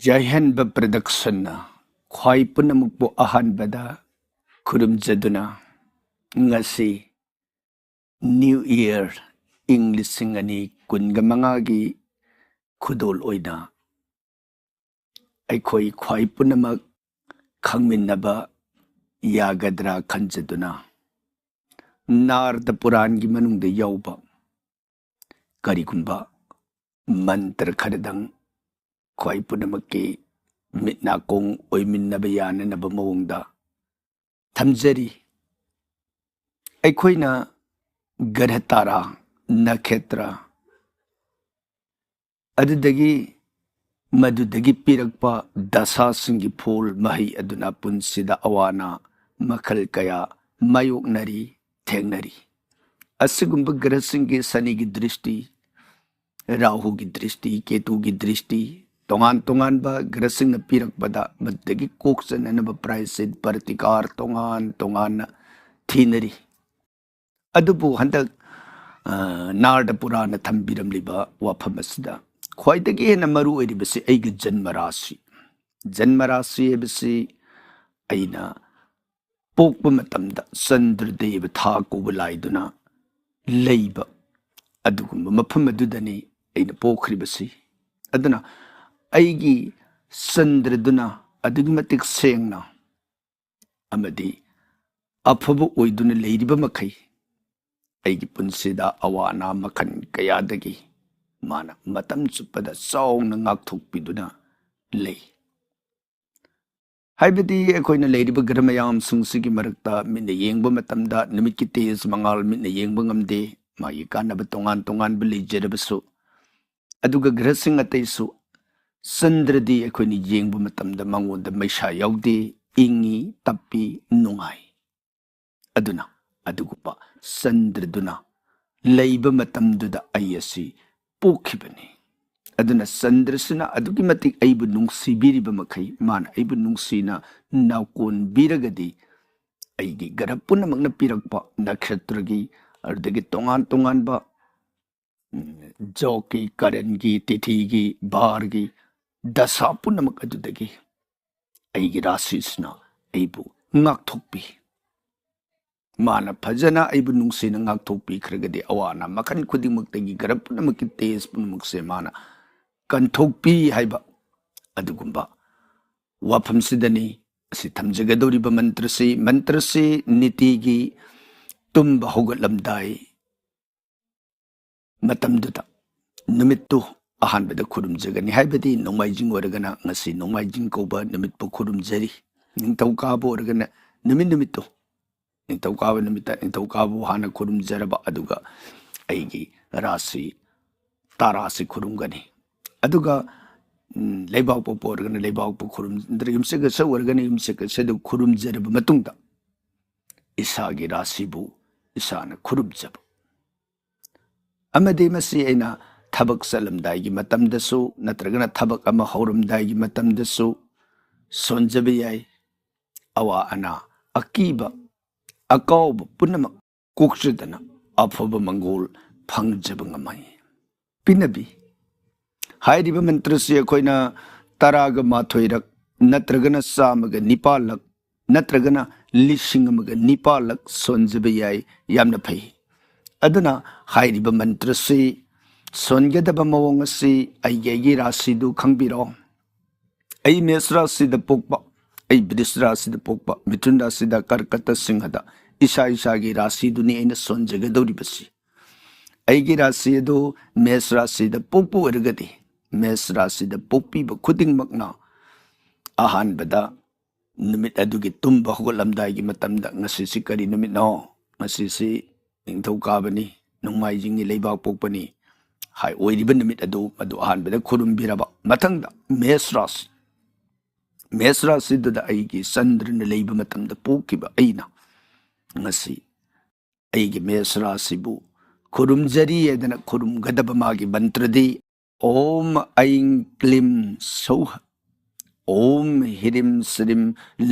ꯌꯥꯏꯍꯟꯕ ꯄ꯭ꯔꯗꯛꯁꯟꯅ ꯈ꯭ꯋꯥꯏ ꯄꯨꯝꯅꯃꯛꯄꯨ ꯑꯍꯥꯟꯕꯗ ꯈꯨꯔꯨꯝꯖꯗꯨꯅ ꯉꯁꯤ ꯅ꯭ꯌꯨ ꯏꯌꯔ ꯏꯪ 2025ꯒꯤ ꯈꯨꯗꯣꯜ ꯑꯣꯏꯅ ꯑꯩꯈꯣꯏ ꯈ꯭ꯋꯥꯏ ꯄꯨꯝꯅꯃꯛ ꯈꯪꯃꯤꯟꯅꯕ ꯌꯥꯒꯗ꯭ꯔꯥ ꯈꯟꯖꯗꯨꯅ ꯅꯥꯔꯗ ꯄꯨꯔꯥꯟꯒꯤ ꯃꯅꯨꯡꯗ ꯌꯥꯎꯕ ꯀꯔꯤꯒꯨꯝꯕ ꯃꯟꯇ꯭ꯔ ꯈꯔꯗꯪ ꯈ꯭ꯋꯥꯏ ꯄꯨꯝꯅꯃꯛꯀꯤ ꯃꯤꯠ ꯅꯥꯀꯣꯡ ꯑꯣꯏꯃꯤꯟꯅꯕ ꯌꯥꯅꯅꯕ ꯃꯑꯣꯡꯗ ꯊꯝꯖꯔꯤ꯫ ꯑꯩꯈꯣꯏꯅ ꯒ꯭ꯔꯍ ꯇꯥꯔꯥ ꯅꯈꯦꯇ꯭ꯔ ꯑꯗꯨꯗꯒꯤ ꯃꯗꯨꯗꯒꯤ ꯄꯤꯔꯛꯄ ꯗꯁꯥꯁꯤꯡꯒꯤ ꯐꯣꯜ ꯃꯍꯩ ꯑꯗꯨꯅ ꯄꯨꯟꯁꯤꯗ ꯑꯋꯥꯅ ꯃꯈꯜ ꯀꯌꯥ ꯃꯥꯌꯣꯛꯅꯔꯤ ꯊꯦꯡꯅꯔꯤ꯫ ꯑꯁꯤꯒꯨꯝꯕ ꯒ꯭ꯔꯍꯁꯤꯡꯒꯤ ꯁꯅꯤꯒꯤ ꯗ꯭ꯔꯤꯁꯇꯤ, ꯔꯥꯍꯨꯒꯤ ꯗ꯭ꯔꯤꯁꯇꯤ, ꯀꯦꯇꯨꯒꯤ ꯗ꯭ꯔꯤꯁꯇꯤ, ꯇꯣꯉꯥꯟ ꯇꯣꯉꯥꯟꯕ ꯒ꯭ꯔꯍꯁꯤꯡꯅ ꯄꯤꯔꯛꯄꯗ ꯃꯗꯨꯗꯒꯤ ꯀꯣꯛꯆꯅꯅꯕ ꯄ꯭ꯔꯥꯏꯁꯤꯠ ꯄꯔꯇꯤꯀꯥꯔ ꯇꯣꯉꯥꯟ ꯇꯣꯉꯥꯟꯅ ꯊꯤꯅꯔꯤ꯫ ꯑꯗꯨꯕꯨ ꯍꯟꯗꯛ ꯅꯥꯔꯗ ꯄꯨꯔꯥꯅ ꯊꯝꯕꯤꯔꯝꯂꯤꯕ ꯋꯥꯐꯝ ꯑꯁꯤꯗ ꯈ꯭ꯋꯥꯏꯗꯒꯤ ꯍꯦꯟꯅ ꯃꯔꯨ ꯑꯣꯏꯔꯤꯕꯁꯤ ꯑꯩꯒꯤ ꯖꯟꯃ ꯔꯥꯁꯤ꯫ ꯖꯟꯃ ꯔꯥꯁꯤ ꯍꯥꯏꯕꯁꯤ ꯑꯩꯅ ꯄꯣꯛꯄ ꯃꯇꯝꯗ ꯆꯟꯗ꯭ꯔꯗꯦꯕ ꯊꯥ ꯀꯧꯕ ꯂꯥꯏꯗꯨꯅ ꯂꯩꯕ ꯑꯗꯨꯒꯨꯝꯕ ꯃꯐꯝ ꯑꯗꯨꯗꯅꯤ ꯑꯩꯅ ꯄꯣꯛꯈ꯭ꯔꯤꯕꯁꯤ꯫ ꯑꯗꯨꯅ ꯑꯩꯒꯤ ꯆꯟꯗ꯭ꯔꯗꯨꯅ ꯑꯗꯨꯛꯀꯤ ꯃꯇꯤꯛ ꯁꯦꯡꯅ ꯑꯃꯗꯤ ꯑꯐꯕ ꯑꯣꯏꯗꯨꯅ ꯂꯩꯔꯤꯕ ꯃꯈꯩ ꯑꯩꯒꯤ ꯄꯨꯟꯁꯤꯗ ꯑꯋꯥ ꯑꯅꯥ ꯃꯈꯜ ꯀꯌꯥꯗꯒꯤ ꯃꯥꯅ ꯃꯇꯝ ꯆꯨꯞꯄꯗ ꯆꯥꯎꯅ ꯉꯥꯛꯊꯣꯛꯄꯤꯗꯨꯅ ꯂꯩ꯫ ꯍꯥꯏꯕꯗꯤ ꯑꯩꯈꯣꯏꯅ ꯂꯩꯔꯤꯕ ꯒ꯭ꯔꯍ ꯃꯌꯥꯝꯁꯤꯡꯁꯤꯒꯤ ꯃꯔꯛꯇ ꯃꯤꯠꯅ ꯌꯦꯡꯕ ꯃꯇꯝꯗ ꯅꯨꯃꯤꯠꯀꯤ ꯇꯦꯖ ꯃꯉꯥꯜ ꯃꯤꯠꯅ ꯌꯦꯡꯕ ꯉꯝꯗꯦ, ꯃꯥꯒꯤ ꯀꯥꯟꯅꯕ ꯇꯣꯉꯥꯟ ꯇꯣꯉꯥꯟꯕ ꯂꯩꯖꯔꯕꯁꯨ, ꯑꯗꯨꯒ ꯒ꯭ꯔꯍꯁꯤꯡ ꯑꯇꯩꯁꯨ ꯆꯟꯗ꯭ꯔꯗꯤ ꯑꯩꯈꯣꯏꯅ ꯌꯦꯡꯕ ꯃꯇꯝꯗ ꯃꯉꯣꯟꯗ ꯃꯩꯁꯥ ꯌꯥꯎꯗꯦ, ꯏꯪꯉꯤ, ꯇꯞꯄꯤ, ꯅꯨꯡꯉꯥꯏ꯫ ꯑꯗꯨꯅ ꯑꯗꯨꯒꯨꯝꯕ ꯆꯟꯗ꯭ꯔꯗꯨꯅ ꯂꯩꯕ ꯃꯇꯝꯗꯨꯗ ꯑꯩ ꯑꯁꯤ ꯄꯣꯛꯈꯤꯕꯅꯤ꯫ ꯑꯗꯨꯅ ꯆꯟꯗ꯭ꯔꯁꯤꯅ ꯑꯗꯨꯛꯀꯤ ꯃꯇꯤꯛ ꯑꯩꯕꯨ ꯅꯨꯡꯁꯤꯕꯤꯔꯤꯕ ꯃꯈꯩ, ꯃꯥꯅ ꯑꯩꯕꯨ ꯅꯨꯡꯁꯤꯅ ꯅꯥꯎꯀꯣꯟꯕꯤꯔꯒꯗꯤ ꯑꯩꯒꯤ ꯒ꯭ꯔꯍ ꯄꯨꯝꯅꯃꯛꯅ ꯄꯤꯔꯛꯄ ꯅꯛꯁꯇ꯭ꯔꯒꯤ ꯑꯗꯨꯗꯒꯤ ꯇꯣꯉꯥꯟ ꯇꯣꯉꯥꯟꯕ ꯖꯣꯛꯀꯤ, ꯀꯔꯟꯒꯤ, ꯇꯤꯊꯤꯒꯤ, ꯚꯥꯔꯒꯤ ꯗꯁꯥ ꯄꯨꯝꯅꯃꯛ ꯑꯗꯨꯗꯒꯤ ꯑꯩꯒꯤ ꯔꯥꯁꯤꯁꯤꯅ ꯑꯩꯕꯨ ꯉꯥꯛꯊꯣꯛꯄꯤ꯫ ꯃꯥꯅ ꯐꯖꯅ ꯑꯩꯕꯨ ꯅꯨꯡꯁꯤꯅ ꯉꯥꯛꯊꯣꯛꯄꯤꯈ꯭ꯔꯒꯗꯤ ꯑꯋꯥ ꯑꯅꯥ ꯃꯈꯜ ꯈꯨꯗꯤꯡꯃꯛꯇꯒꯤ ꯒ꯭ꯔꯍ ꯄꯨꯝꯅꯃꯛꯀꯤ ꯇꯦꯖ ꯄꯨꯝꯅꯃꯛꯁꯦ ꯃꯥꯅ ꯀꯟꯊꯣꯛꯄꯤ ꯍꯥꯏꯕ ꯑꯗꯨꯒꯨꯝꯕ ꯋꯥꯐꯝꯁꯤꯗꯅꯤ ꯑꯁꯤ ꯊꯝꯖꯒꯗꯧꯔꯤꯕ ꯃꯟꯇ꯭ꯔꯁꯤ꯫ ꯃꯟꯇ꯭ꯔꯁꯤ ꯅꯤꯇꯤꯒꯤ ꯇꯨꯝꯕ ꯍꯧꯒꯠꯂꯝꯗꯥꯏ ꯃꯇꯝꯗꯨꯗ ꯅꯨꯃꯤꯠꯇꯨ ꯑꯍꯥꯟꯕꯗ ꯈꯨꯔꯨꯝꯖꯒꯅꯤ꯫ ꯍꯥꯏꯕꯗꯤ ꯅꯣꯡꯃꯥꯏꯖꯤꯡ ꯑꯣꯏꯔꯒꯅ ꯉꯁꯤ ꯅꯣꯡꯃꯥꯏꯖꯤꯡ ꯀꯧꯕ ꯅꯨꯃꯤꯠꯄꯨ ꯈꯨꯔꯨꯝꯖꯔꯤ, ꯅꯤꯡꯊꯧꯀꯥꯕ ꯑꯣꯏꯔꯒꯅ ꯅꯨꯃꯤꯠꯇꯨ ꯅꯤꯡꯊꯧꯀꯥꯕ ꯅꯨꯃꯤꯠꯇ ꯅꯤꯡꯊꯧꯀꯥꯕꯨ ꯍꯥꯟꯅ ꯈꯨꯔꯨꯝꯖꯔꯕ, ꯑꯗꯨꯒ ꯑꯩꯒꯤ ꯔꯥꯁꯤ ꯇꯥꯔꯥꯁꯤ ꯈꯨꯔꯨꯝꯒꯅꯤ꯫ ꯑꯗꯨꯒ ꯂꯩꯕꯥꯛꯄꯣꯛꯄ ꯑꯣꯏꯔꯒꯅ ꯂꯩꯕꯥꯛꯄꯨ ꯈꯨꯔꯨꯝꯖꯔ, ꯌꯨꯝꯁꯀꯩꯁ ꯑꯣꯏꯔꯒꯅ ꯌꯨꯝꯁꯀꯩꯁꯗꯨ ꯈꯨꯔꯨꯝꯖꯔꯕ ꯃꯇꯨꯡꯗ ꯏꯁꯥꯒꯤ ꯔꯥꯁꯤꯕꯨ ꯏꯁꯥꯅ ꯈꯨꯔꯨꯝꯖꯕ꯫ ꯑꯃꯗꯤ ꯃꯁꯤ ꯑꯩꯅ ꯊꯕꯛ ꯆꯠꯂꯝꯗꯥꯏꯒꯤ ꯃꯇꯝꯗꯁꯨ ꯅꯠꯇ꯭ꯔꯒꯅ ꯊꯕꯛ ꯑꯃ ꯍꯧꯔꯝꯗꯥꯏꯒꯤ ꯃꯇꯝꯗꯁꯨ ꯁꯣꯟꯖꯕ ꯌꯥꯏ꯫ ꯑꯋꯥ ꯑꯅꯥ, ꯑꯀꯤꯕ, ꯑꯀꯥꯎꯕ ꯄꯨꯝꯅꯃꯛ ꯀꯣꯛꯆꯗꯅ ꯑꯐꯕ ꯃꯪꯒꯣꯜ ꯐꯪꯖꯕ ꯉꯝꯃꯤ꯫ ꯄꯤꯅꯕꯤ ꯍꯥꯏꯔꯤꯕ ꯃꯟꯇ꯭ꯔꯁꯤ ꯑꯩꯈꯣꯏꯅ 12 ꯅꯠꯇ꯭ꯔꯒꯅ 109 ꯅꯠꯇ꯭ꯔꯒꯅ 1009 ꯁꯣꯟꯖꯕ ꯌꯥꯏ, ꯌꯥꯝꯅ ꯐꯩ꯫ ꯑꯗꯨꯅ ꯍꯥꯏꯔꯤꯕ ꯃꯟꯇ꯭ꯔꯁꯤ ꯁꯣꯟꯒꯗꯕ ꯃꯑꯣꯡ ꯑꯁꯤ ꯑꯩꯒꯤ ꯔꯥꯁꯤꯗꯨ ꯈꯪꯕꯤꯔꯣ꯫ ꯑꯩ ꯃꯦꯁ ꯔꯥꯁꯤꯗ ꯄꯣꯛꯄ, ꯑꯩ ꯕ꯭ꯔꯤꯁ ꯔꯥꯁꯤꯗ ꯄꯣꯛꯄ, ꯃꯤꯊꯨꯟ ꯔꯥꯁꯤꯗ, ꯀꯔꯀꯠꯇ, ꯁꯤꯡꯍꯗ ꯏꯁꯥꯒꯤ ꯔꯥꯁꯤꯗꯨꯅꯤ ꯑꯩꯅ ꯁꯣꯟꯖꯒꯗꯧꯔꯤꯕꯁꯤ꯫ ꯑꯩꯒꯤ ꯔꯥꯁꯤ ꯑꯗꯨ ꯃꯦꯁ ꯔꯥꯁꯤꯗ ꯄꯣꯛꯄ ꯑꯣꯏꯔꯒꯗꯤ ꯃꯦꯁ ꯔꯥꯁꯤꯗ ꯄꯣꯛꯄꯤꯕ ꯈꯨꯗꯤꯡꯃꯛꯅ ꯑꯍꯥꯟꯕꯗ ꯅꯨꯃꯤꯠ ꯑꯗꯨꯒꯤ ꯇꯨꯝꯕ ꯍꯧꯒꯠꯂꯝꯗꯥꯏꯒꯤ ꯃꯇꯝꯗ ꯉꯁꯤꯁꯤ ꯀꯔꯤ ꯅꯨꯃꯤꯠꯅꯣ? ꯉꯁꯤꯁꯤ ꯅꯤꯡꯊꯧꯀꯥꯕꯅꯤ, ꯅꯣꯡꯃꯥꯏꯖꯤꯡꯅꯤ, ꯂꯩꯕꯥꯛꯄꯣꯛꯄꯅꯤ ꯑꯣꯏꯔꯤꯕ ꯅꯨꯃꯤꯠ ꯑꯗꯨ ꯃꯗꯨ ꯑꯍꯥꯟꯕꯗ ꯈꯨꯔꯨꯝꯕꯤꯔꯕ ꯃꯊꯪꯗ ꯃꯦꯁ ꯔꯥꯁꯤꯗꯨꯗ ꯑꯩꯒꯤ ꯆꯟꯗ꯭ꯔꯅ ꯂꯩꯕ ꯃꯇꯝꯗ ꯄꯣꯛꯈꯤꯕ ꯑꯩꯅ ꯉꯁꯤ ꯑꯩꯒꯤ ꯃꯦꯁ ꯔꯥꯁꯤꯕꯨ ꯈꯨꯔꯨꯝꯖꯔꯤ ꯍꯥꯏꯗꯅ ꯈꯨꯔꯨꯝꯒꯗꯕ ꯃꯥꯒꯤ ꯃꯟꯇ꯭ꯔꯗꯤ ॐ ऐं क्लीं सौः ॐ ह्रीं श्रीं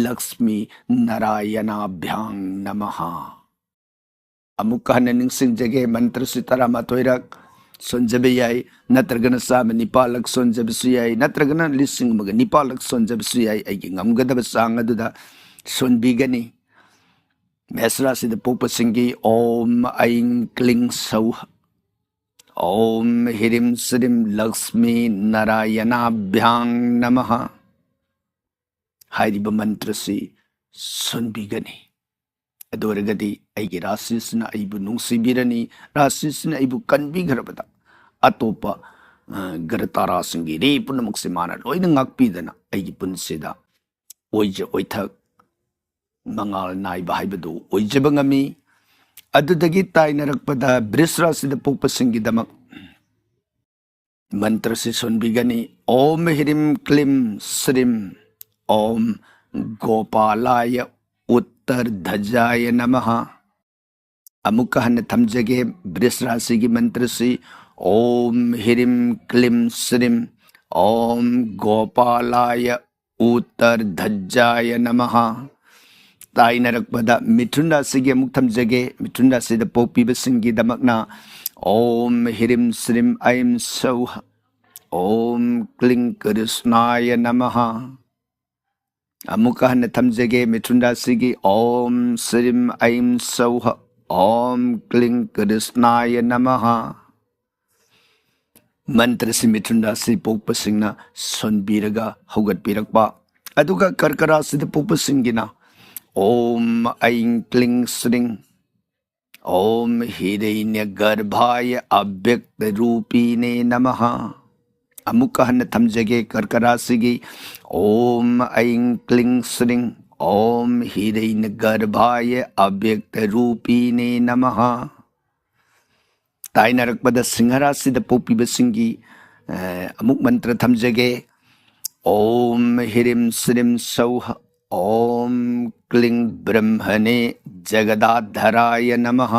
लक्ष्मी नारायणाभ्यां नमः। अमुक हन्ना निंसिंजगे मंत्रसि 11रक ꯁꯣꯟꯖꯕ ꯌꯥꯏ, ꯅꯠꯇ꯭ꯔꯒꯅ 104ꯂꯛ ꯁꯣꯟꯖꯕꯁꯨ ꯌꯥꯏ, ꯅꯠꯇ꯭ꯔꯒꯅ 104,000 ꯁꯣꯟꯖꯕꯁꯨ ꯌꯥꯏ. ꯑꯩꯒꯤ ꯉꯝꯒꯗꯕ ꯆꯥꯡ ꯑꯗꯨꯗ ꯁꯣꯟꯕꯤꯒꯅꯤ. ꯃꯦꯁ ꯔꯥꯁꯤꯗ ꯄꯣꯛꯄꯁꯤꯡꯒꯤ ꯑꯣꯝ ꯑꯩꯡ ꯀ꯭ꯂꯤꯡ ꯁꯧ ओम ह्रीं श्रीं लक्ष्मी नारायणाभ्यां नमः हाइरिबा मंत्रसी सुनबिगनी. अदोरगदी अैगी राशिसना अैबु नुंसिबिरनी, राशिसना अैबु कनबिग्रबदा अतोपा ग्रह तारासिंगी रे पुनमुक्से माना लोइना ngakpidana अैगी पुनसिदा ओइजे ओइथक मंगाल नाइबा हाइबदु ओइजेबा ngami. अदुदगी ताइनरकपदा वृष राशिदा पोकपसिंगिदमक मंत्र से सुनबिगनी. ओम ह्रीं क्लीं श्रीं ओम गोपालाय उत्तरध्वजाय नमः. अमुक हन थमजगे वृष राशि की मंत्र से ओम ह्रीं क्लीं श्रीं ओम गोपालाय उत्तरध्वजाय नमः. ताइनरकपदा मिथुन राशि की अमुक थमजगे मिथुन राशि द पोकपीबसिंगी दमकना ओम ह्रीं श्रीं ऐं सौः ओम क्लीं कृष्णाय नमः. अमुक हन थमजगे मिथुन राशि की ओम श्रीं ऐं सौः ओम क्लीं कृष्णाय नमः. मंत्र से मिथुन राशि पोकपसिंगना सोनबीरगा हौगतपीरकपा. अदुगा कर्क राशि द पोकपसिंगिना ओम ऐं क्लीं श्रीं ओम हिरण्यगर्भाय अव्यक्त रूपिणे नमः. अमुक हन थमजगे कर्क राशि की ओम ऐं क्लीं श्रीं ओम हिरण्यगर्भाय अव्यक्त रूपिणे नमः. ताइनरकपदा सिंह राशि द पोकपीबसिंगी अमुक मंत्र थमजगे ओम ह्रीं श्रीं सौः ओम क्लीं ब्रह्मणे जगदाधराय नमः.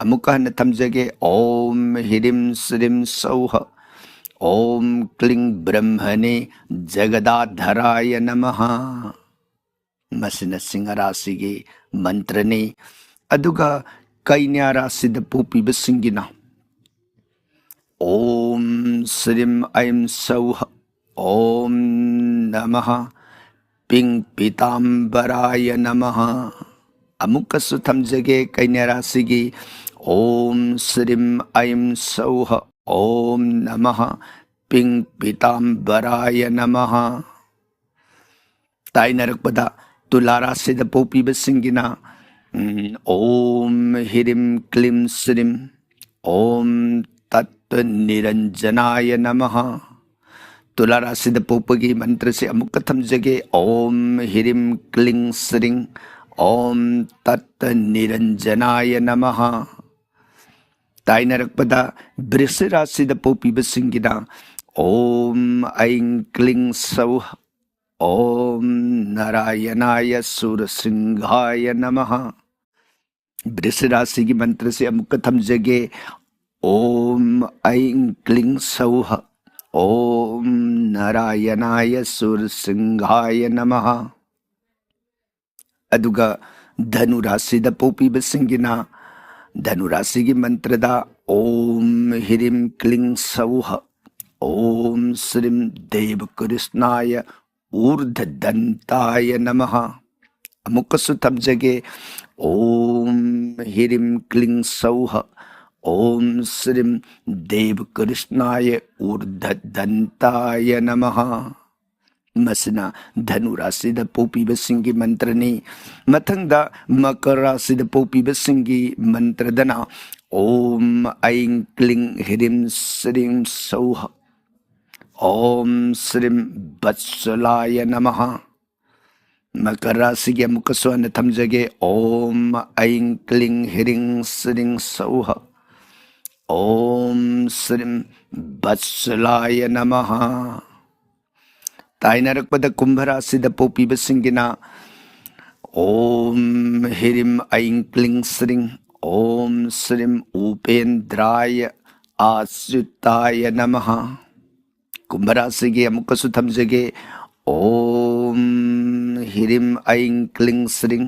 अमुक हन थमजगे ओम ह्रीं श्रीं सौः ओम क्लीं ब्रह्मणे जगदाधराय नमः. मसिन सिंह राशि के मंत्र ने. अदुगा कन्या राशि द पोकपीबसिंगिना ओम श्रीं ऐं सौः ओम नमः पिंग पीतांबराय नमः. अमुकसु थमजगे कन्या राशि की ओम श्रीं ऐं सौः ओम नमः पिंग पीतांबराय नमः. ताइनरकपदा तुला राशि द पोकपीबसिंगिना ओम ह्रीं क्लीं श्रीं ओम तत्निरंजनाय नमः. तुला राशि द पोकपगी मंत्र से अमुक थमजगे ओम ह्रीं क्लीं श्रीं ओम तत्निरंजनाय नमः. ताइनरकपदा वृष राशि द पोकपीबसिंगिना ओम ऐं क्लीं सौः ओम नारायणाय सूरसिंहाय नमः. वृष राशि की मंत्र से अमुक थमजगे ओम ऐं क्लीं सौः ओम नारायणाय सूरसिंहाय नमः. अदुगा धनु राशि द पोकपीबसिंगिना धनु राशि की मंत्र दा ओम ह्रीं क्लीं सौः ओम श्रीं देवकृष्णाय ऊर्ध्वदन्ताय नमः. अमुकसु थमजगे ओम ह्रीं क्लीं सौः ओम श्रीं देवकृष्णाय ऊर्ध्वदन्ताय नमः. मसना धनु राशि द पोकपीबसिंगी मंत्र ने. मथंगदा मकर राशि द पोकपीबसिंगी मंत्र दना ओम ऐं क्लीं ह्रीं श्रीं सौः ओम श्रीं वत्सलाय नमः. मकर राशि के अमुकसु हन थमजगे ओम ऐं क्लीं ह्रीं श्रीं सौः ओम श्रीं वत्सलाय नमः. ताइनरकपदा कुंभ राशि द पोकपीबसिंगिना ओम ह्रीं ऐं क्लीं श्रीं ओम श्रीं उपेन्द्राय आश्रिताय नमः. कुंभ राशि के अमुकसु थमजगे ओम ह्रीं ऐं क्लीं श्रीं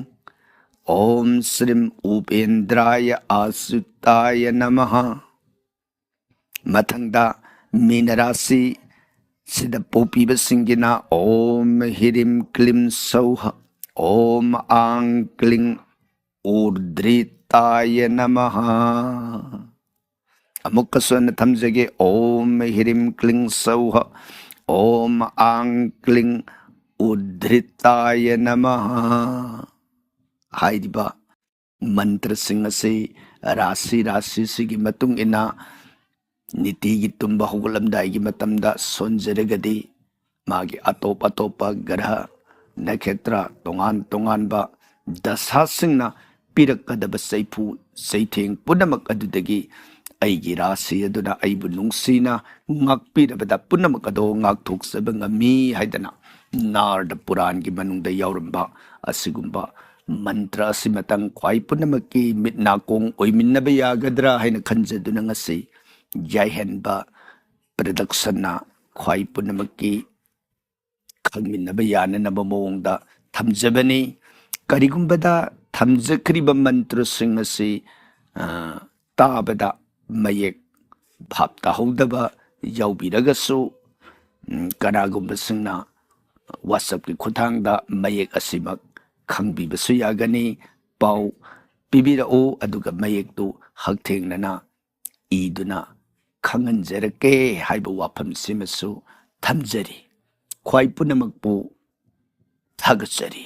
ओम श्रीं उपेन्द्राय आश्रिताय नमः. ꯃꯊꯪꯗ ꯃꯤꯅ ꯔꯥꯁꯤ ꯁꯤꯗ ꯄꯣꯛꯄꯤꯕꯁꯤꯡꯒꯤꯅ ꯑꯣꯝ ꯍꯤꯔꯤꯝ ꯀ꯭ꯂꯤꯝ ꯁꯧꯍ ꯑꯣꯝ ꯑꯥꯡ ꯀ꯭ꯂꯤꯡ ꯎꯔꯗ꯭ꯔꯤꯇꯥయ ꯅꯃꯍ ꯑꯃꯨꯛꯀꯁꯨ ꯑꯩꯅ ꯊꯝꯖꯒꯦ ꯑꯣꯝ ꯍꯤꯔꯤꯝ ꯀ꯭ꯂꯤꯡ ꯁꯧꯍ ओम आंग क्लिंग उद्धृताय नमः हाइरिबा मंत्र सिंह से राशि राशि सिगी मतुंग इना नीति की तुम्बा हुगलमदाई की मतमदा सोंजरगदी मागी अतोप अतोप ग्रह नक्षत्र तोंगान तोंगान बा दशा सिंहना पिरकदब सैफु सैथेंग पुनमक अदुदगी ꯑꯩꯒꯤ ꯔꯥꯁꯤ ꯑꯗꯨꯅ ꯑꯩꯕꯨ ꯅꯨꯡꯁꯤꯅ ꯉꯥꯛꯄꯤꯔꯕꯗ ꯄꯨꯝꯅꯃꯛ ꯑꯗꯣ ꯉꯥꯛꯊꯣꯛꯆꯕ ꯉꯝꯃꯤ ꯍꯥꯏꯗꯅ ꯅꯥꯔꯗ ꯄꯨꯔꯥꯟꯒꯤ ꯃꯅꯨꯡꯗ ꯌꯥꯎꯔꯝꯕ ꯑꯁꯤꯒꯨꯝꯕ ꯃꯟꯇ꯭ꯔ ꯑꯁꯤꯃꯇꯪ ꯈ꯭ꯋꯥꯏ ꯄꯨꯝꯅꯃꯛꯀꯤ ꯃꯤꯠ ꯅꯥꯀꯣꯡ ꯑꯣꯏꯃꯤꯟꯅꯕ ꯌꯥꯒꯗ꯭ꯔꯥ ꯍꯥꯏꯅ ꯈꯟꯖꯗꯨꯅ ꯉꯁꯤ ꯌꯥꯏꯍꯟꯕ ꯄ꯭ꯔꯗꯛꯁꯟꯅ ꯈ꯭ꯋꯥꯏ ꯄꯨꯝꯅꯃꯛꯀꯤ ꯈꯪꯃꯤꯟꯅꯕ ꯌꯥꯅꯅꯕ ꯃꯑꯣꯡꯗ ꯊꯝꯖꯕꯅꯤ ꯀꯔꯤꯒꯨꯝꯕꯗ ꯊꯝꯖꯈ꯭ꯔꯤꯕ ꯃꯟꯇ꯭ꯔꯁꯤꯡ ꯑꯁꯤ ꯇꯥꯕꯗ ꯃꯌꯦꯛ ꯚꯥꯞ ꯇꯥꯍꯧꯗꯕ ꯌꯥꯎꯕꯤꯔꯒꯁꯨ ꯀꯅꯥꯒꯨꯝꯕꯁꯤꯡꯅ ꯋꯥꯆꯞꯀꯤ ꯈꯨꯠꯊꯥꯡꯗ ꯃꯌꯦꯛ ꯑꯁꯤꯃꯛ ꯈꯪꯕꯤꯕꯁꯨ ꯌꯥꯒꯅꯤ ꯄꯥꯎ ꯄꯤꯕꯤꯔꯛꯎ ꯑꯗꯨꯒ ꯃꯌꯦꯛꯇꯨ ꯍꯛꯊꯦꯡꯅꯅ ꯏꯗꯨꯅ ꯈꯪꯍꯟꯖꯔꯛꯀꯦ ꯍꯥꯏꯕ ꯋꯥꯐꯝꯁꯤꯃꯁꯨ ꯊꯝꯖꯔꯤ ꯈ꯭ꯋꯥꯏ ꯄꯨꯝꯅꯃꯛꯄꯨ ꯊꯥꯒꯠꯆꯔꯤ